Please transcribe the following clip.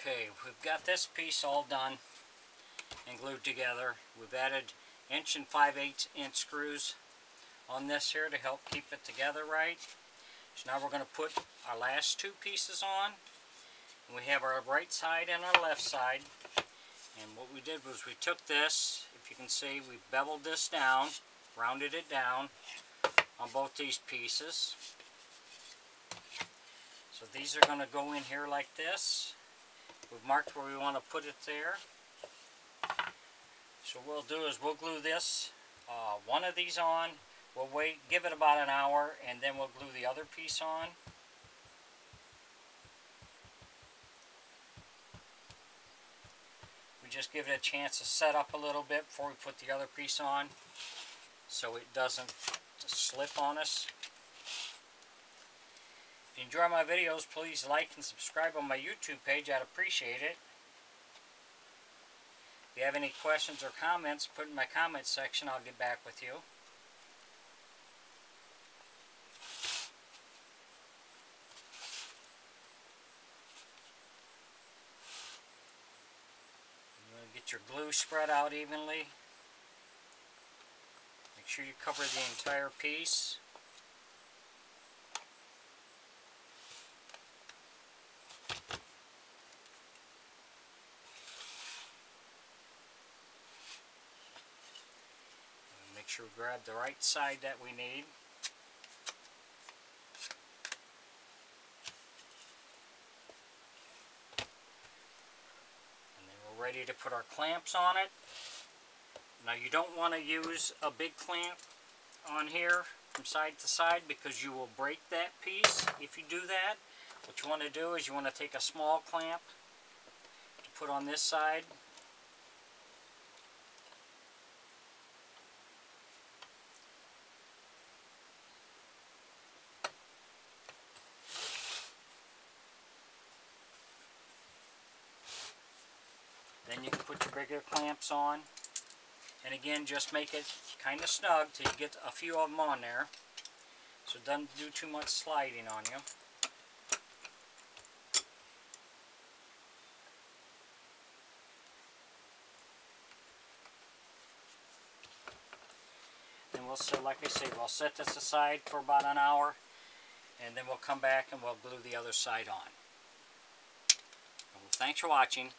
Okay, we've got this piece all done and glued together. We've added 1 5/8 inch screws on this here to help keep it together right. So now we're going to put our last two pieces on. And we have our right side and our left side. And what we did was we took this, if you can see, we beveled this down, rounded it down on both these pieces. So these are going to go in here like this. We've marked where we want to put it there. So what we'll do is we'll glue this, one of these on. We'll wait, give it about an hour, and then we'll glue the other piece on. We just give it a chance to set up a little bit before we put the other piece on, so it doesn't slip on us. If you enjoy my videos, please like and subscribe on my YouTube page. I'd appreciate it. If you have any questions or comments, put in my comment section. I'll get back with you. You're going to get your glue spread out evenly. Make sure you cover the entire piece. Make sure we grab the right side that we need. And then we're ready to put our clamps on it. Now you don't want to use a big clamp on here from side to side because you will break that piece if you do that. What you want to do is you want to take a small clamp to put on this side. Then you can put your bigger clamps on. And again, just make it kind of snug till you get a few of them on there. So it doesn't do too much sliding on you. Then we'll set, like I say, we'll set this aside for about an hour. And then we'll come back and we'll glue the other side on. Well, thanks for watching.